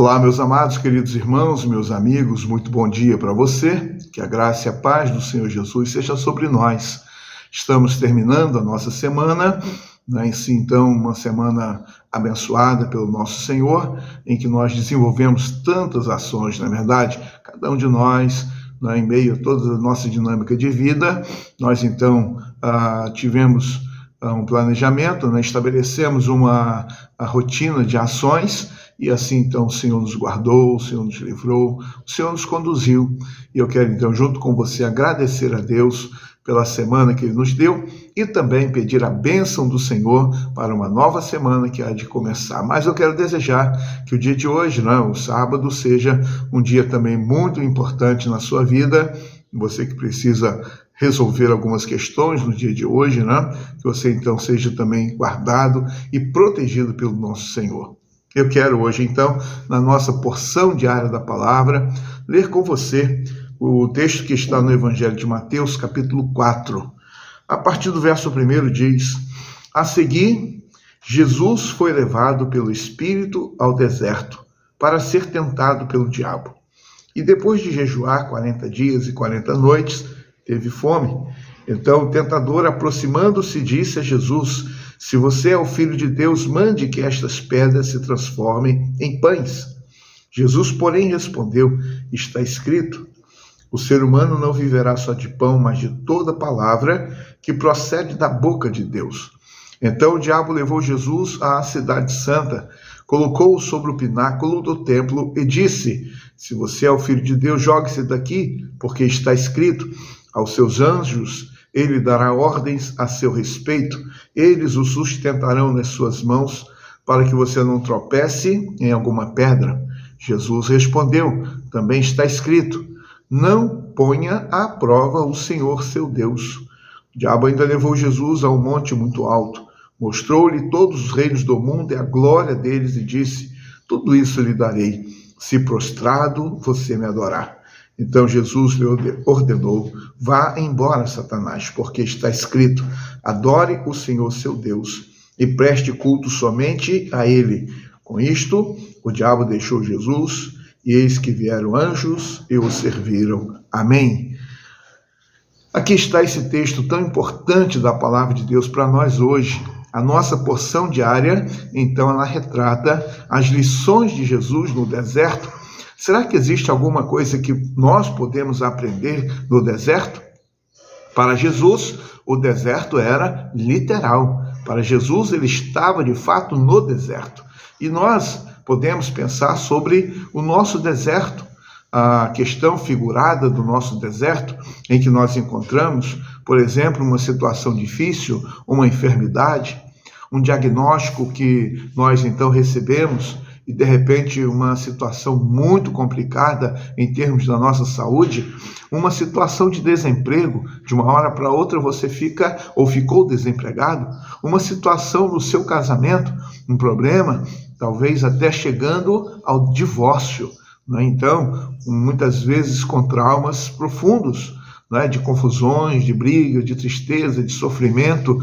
Olá, meus amados, queridos irmãos, meus amigos, muito bom dia para você. Que a graça e a paz do Senhor Jesus seja sobre nós. Estamos terminando a nossa semana, em si, então, uma semana abençoada pelo nosso Senhor, em que nós desenvolvemos tantas ações, não é verdade? Cada um de nós, em meio a toda a nossa dinâmica de vida, nós, então, tivemos um planejamento, estabelecemos uma rotina de ações, e assim, então, o Senhor nos guardou, o Senhor nos livrou, o Senhor nos conduziu. E eu quero, então, junto com você, agradecer a Deus pela semana que Ele nos deu e também pedir a bênção do Senhor para uma nova semana que há de começar. Mas eu quero desejar que o dia de hoje, o sábado, seja um dia também muito importante na sua vida. Você que precisa resolver algumas questões no dia de hoje, que você, então, seja também guardado e protegido pelo nosso Senhor. Eu quero hoje, então, na nossa porção diária da palavra, ler com você o texto que está no Evangelho de Mateus, capítulo 4. A partir do verso 1 diz: A seguir, Jesus foi levado pelo Espírito ao deserto para ser tentado pelo diabo. E depois de jejuar 40 dias e 40 noites, teve fome. Então o tentador, aproximando-se, disse a Jesus: Se você é o Filho de Deus, mande que estas pedras se transformem em pães. Jesus, porém, respondeu: Está escrito, o ser humano não viverá só de pão, mas de toda palavra que procede da boca de Deus. Então o diabo levou Jesus à cidade santa, colocou-o sobre o pináculo do templo e disse: Se você é o Filho de Deus, jogue-se daqui, porque está escrito, aos seus anjos ele dará ordens a seu respeito, eles o sustentarão nas suas mãos, para que você não tropece em alguma pedra. Jesus respondeu: Também está escrito, não ponha à prova o Senhor seu Deus. O diabo ainda levou Jesus a um monte muito alto, mostrou-lhe todos os reinos do mundo e a glória deles e disse: Tudo isso lhe darei, se prostrado você me adorar. Então Jesus lhe ordenou: Vá embora, Satanás, porque está escrito, adore o Senhor seu Deus e preste culto somente a Ele. Com isto, o diabo deixou Jesus, e eis que vieram anjos e o serviram. Amém. Aqui está esse texto tão importante da palavra de Deus para nós hoje. A nossa porção diária, então, ela retrata as lições de Jesus no deserto. Será que existe alguma coisa que nós podemos aprender no deserto? Para Jesus, o deserto era literal. Para Jesus, ele estava de fato no deserto. E nós podemos pensar sobre o nosso deserto, a questão figurada do nosso deserto, em que nós encontramos, por exemplo, uma situação difícil, uma enfermidade, um diagnóstico que nós então recebemos, e de repente uma situação muito complicada em termos da nossa saúde, uma situação de desemprego, de uma hora para outra você fica ou ficou desempregado, uma situação no seu casamento, um problema, talvez até chegando ao divórcio, Então, muitas vezes com traumas profundos, de confusões, de briga, de tristeza, de sofrimento,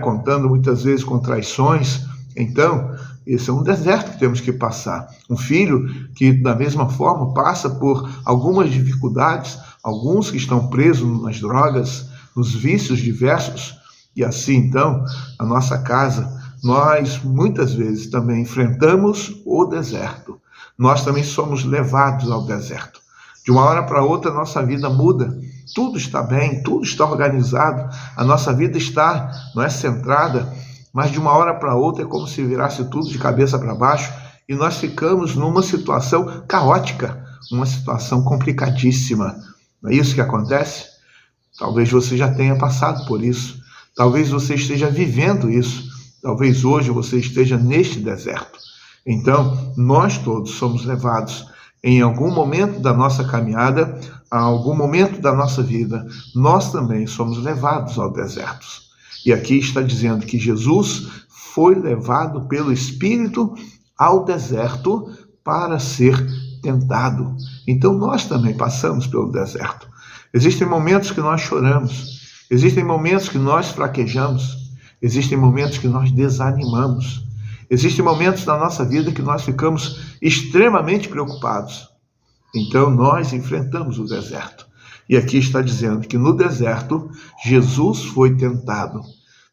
contando muitas vezes com traições. Então, esse é um deserto que temos que passar. Um filho que, da mesma forma, passa por algumas dificuldades, alguns que estão presos nas drogas, nos vícios diversos, e assim, então, a nossa casa, nós muitas vezes também enfrentamos o deserto. Nós também somos levados ao deserto. De uma hora para outra, a nossa vida muda. Tudo está bem, tudo está organizado, a nossa vida está, centrada, mas de uma hora para outra é como se virasse tudo de cabeça para baixo e nós ficamos numa situação caótica, uma situação complicadíssima. Não é isso que acontece? Talvez você já tenha passado por isso, talvez você esteja vivendo isso, talvez hoje você esteja neste deserto. Então, nós todos somos levados em algum momento da nossa caminhada, a algum momento da nossa vida, nós também somos levados ao deserto. E aqui está dizendo que Jesus foi levado pelo Espírito ao deserto para ser tentado. Então nós também passamos pelo deserto. Existem momentos que nós choramos, existem momentos que nós fraquejamos, existem momentos que nós desanimamos, Existem momentos na nossa vida que nós ficamos extremamente preocupados. Então nós enfrentamos o deserto. E aqui está dizendo que no deserto Jesus foi tentado.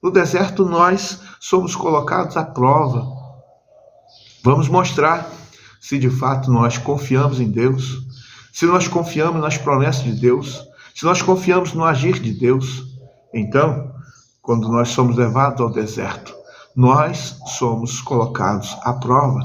No deserto nós somos colocados à prova. Vamos mostrar se de fato nós confiamos em Deus, se nós confiamos nas promessas de Deus, se nós confiamos no agir de Deus. Então, quando nós somos levados ao deserto, nós somos colocados à prova.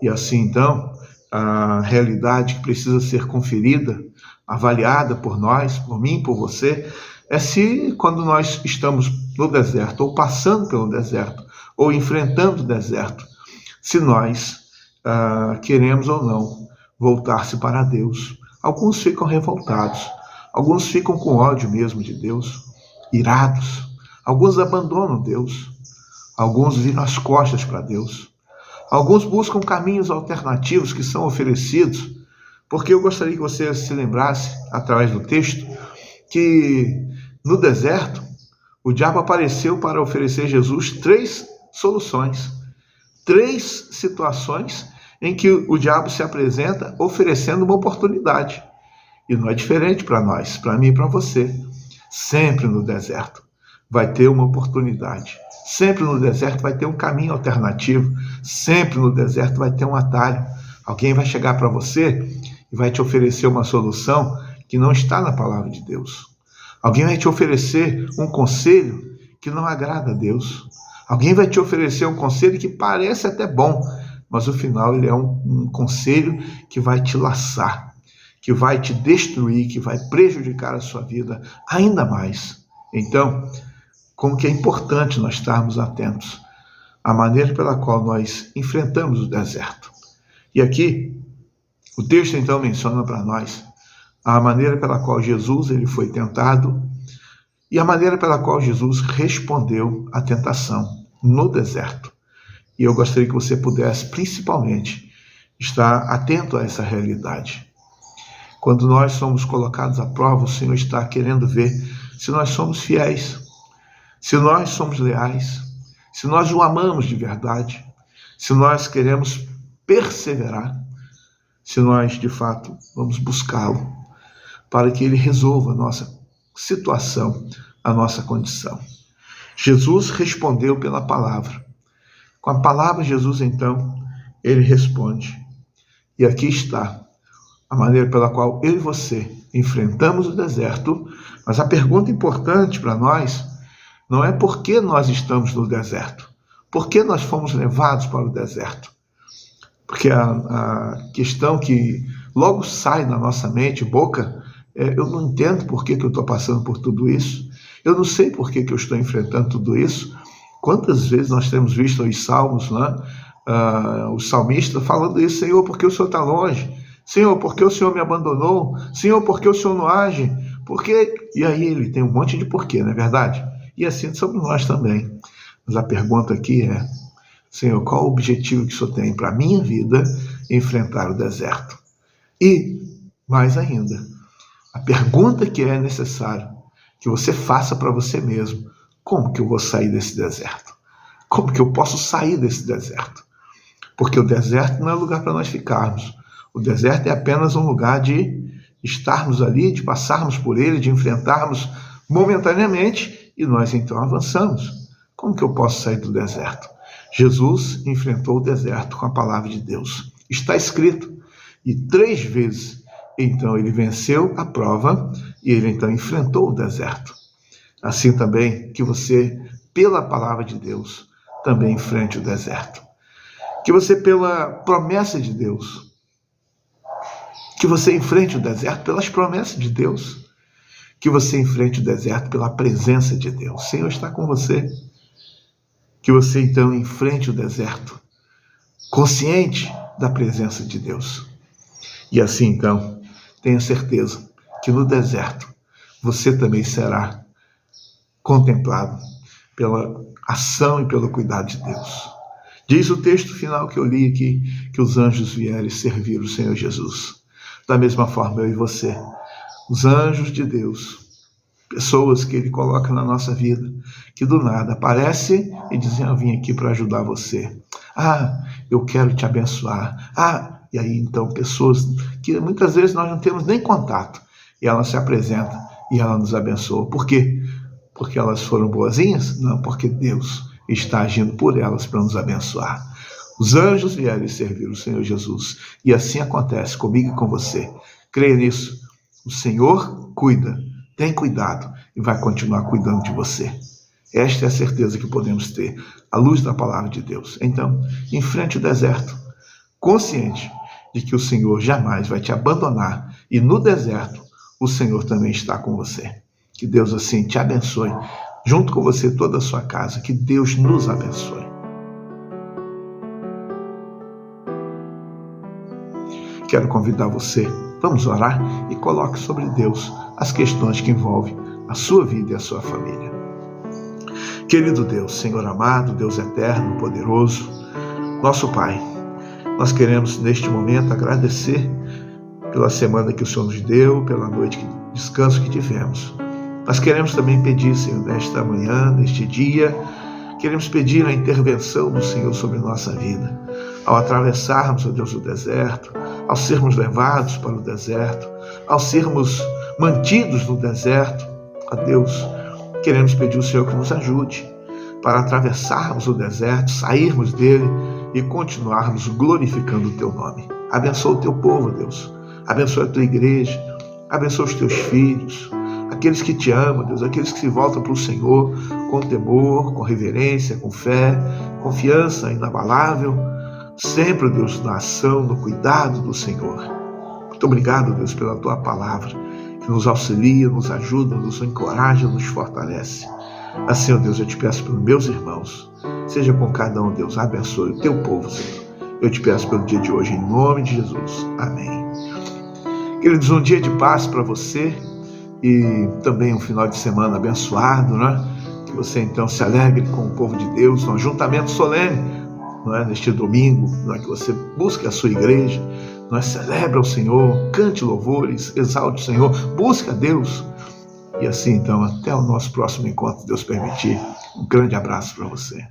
E assim, então, a realidade que precisa ser conferida, avaliada por nós, por mim, por você, é se quando nós estamos no deserto, ou passando pelo deserto, ou enfrentando o deserto, se nós queremos ou não voltar-se para Deus. Alguns ficam revoltados, alguns ficam com ódio mesmo de Deus, irados, alguns abandonam Deus, alguns viram as costas para Deus, alguns buscam caminhos alternativos que são oferecidos, porque eu gostaria que você se lembrasse, através do texto, que no deserto o diabo apareceu para oferecer a Jesus 3 soluções, 3 situações em que o diabo se apresenta oferecendo uma oportunidade. E não é diferente para nós, para mim e para você. Sempre no deserto vai ter uma oportunidade. Sempre no deserto vai ter um caminho alternativo. Sempre no deserto vai ter um atalho. Alguém vai chegar para você e vai te oferecer uma solução que não está na palavra de Deus. Alguém vai te oferecer um conselho que não agrada a Deus. Alguém vai te oferecer um conselho que parece até bom, mas no final ele é um conselho que vai te laçar, que vai te destruir, que vai prejudicar a sua vida ainda mais. Então, como que é importante nós estarmos atentos à maneira pela qual nós enfrentamos o deserto. E aqui, o texto então menciona para nós a maneira pela qual Jesus ele foi tentado e a maneira pela qual Jesus respondeu à tentação no deserto. E eu gostaria que você pudesse, principalmente, estar atento a essa realidade. Quando nós somos colocados à prova, o Senhor está querendo ver se nós somos fiéis, se nós somos leais, se nós o amamos de verdade, se nós queremos perseverar, se nós, de fato, vamos buscá-lo para que ele resolva a nossa situação, a nossa condição. Jesus respondeu pela palavra. Com a palavra, Jesus, então, ele responde. E aqui está a maneira pela qual eu e você enfrentamos o deserto, mas a pergunta importante para nós não é por que nós estamos no deserto, por que nós fomos levados para o deserto. Porque a questão que logo sai na nossa mente, boca, eu não entendo por que eu estou passando por tudo isso, eu não sei por que eu estou enfrentando tudo isso. Quantas vezes nós temos visto os salmos, né? O salmista falando isso: Senhor, por que o Senhor está longe? Senhor, por que o Senhor me abandonou? Senhor, por que o Senhor não age? Por quê? E aí ele tem um monte de porquê, não é verdade? E assim somos nós também. Mas a pergunta aqui é: Senhor, qual o objetivo que o Senhor tem para a minha vida enfrentar o deserto? E, mais ainda, a pergunta que é necessário que você faça para você mesmo: como que eu vou sair desse deserto? Como que eu posso sair desse deserto? Porque o deserto não é lugar para nós ficarmos. O deserto é apenas um lugar de estarmos ali, de passarmos por ele, de enfrentarmos momentaneamente e nós então avançamos. Como que eu posso sair do deserto? Jesus enfrentou o deserto com a palavra de Deus. Está escrito. E 3 vezes, então, ele venceu a prova e ele então enfrentou o deserto. Assim também que você, pela palavra de Deus, também enfrente o deserto. Que você, pela promessa de Deus, que você enfrente o deserto pelas promessas de Deus. Que você enfrente o deserto pela presença de Deus. O Senhor está com você. Que você, então, enfrente o deserto consciente da presença de Deus. E assim, então, tenha certeza que no deserto você também será contemplado pela ação e pelo cuidado de Deus. Diz o texto final que eu li aqui, que os anjos vieram servir o Senhor Jesus. Da mesma forma, eu e você, os anjos de Deus, pessoas que Ele coloca na nossa vida, que do nada aparecem e dizem, eu vim aqui para ajudar você. Eu quero te abençoar. E aí então pessoas que muitas vezes nós não temos nem contato, e ela se apresenta e ela nos abençoa. Por quê? Porque elas foram boazinhas? Não, porque Deus está agindo por elas para nos abençoar. Os anjos vieram servir o Senhor Jesus, e assim acontece comigo e com você. Creia nisso. O Senhor cuida, tem cuidado e vai continuar cuidando de você. Esta é a certeza que podemos ter, à luz da palavra de Deus. Então, enfrente o deserto, consciente de que o Senhor jamais vai te abandonar, e no deserto o Senhor também está com você. Que Deus assim te abençoe, junto com você toda a sua casa. Que Deus nos abençoe. Quero convidar você, vamos orar e coloque sobre Deus as questões que envolvem a sua vida e a sua família. Querido Deus, Senhor amado, Deus eterno, poderoso, nosso Pai, nós queremos neste momento agradecer pela semana que o Senhor nos deu, pela noite de descanso que tivemos. Nós queremos também pedir, Senhor, nesta manhã, neste dia, queremos pedir a intervenção do Senhor sobre nossa vida. Ao atravessarmos, ó Deus, o deserto, ao sermos levados para o deserto, ao sermos mantidos no deserto, ó Deus, queremos pedir ao Senhor que nos ajude para atravessarmos o deserto, sairmos dele e continuarmos glorificando o Teu nome. Abençoa o Teu povo, Deus. Abençoa a Tua igreja. Abençoa os Teus filhos. Aqueles que Te amam, Deus. Aqueles que se voltam para o Senhor com temor, com reverência, com fé, confiança inabalável. Sempre, Deus, na ação, no cuidado do Senhor. Muito obrigado, Deus, pela Tua palavra, que nos auxilia, nos ajuda, nos encoraja, nos fortalece. Assim, ó Deus, eu te peço pelos meus irmãos. Seja com cada um, Deus. Abençoe o Teu povo, Senhor. Eu te peço pelo dia de hoje, em nome de Jesus. Amém. Queridos, um dia de paz para você e também um final de semana abençoado, né? Que você, então, se alegre com o povo de Deus, um ajuntamento solene, não é? Neste domingo, não é? Que você busque a sua igreja, não é? Celebre ao Senhor, cante louvores, exalte o Senhor, busque a Deus. E assim, então, até o nosso próximo encontro, Deus permitir. Um grande abraço para você.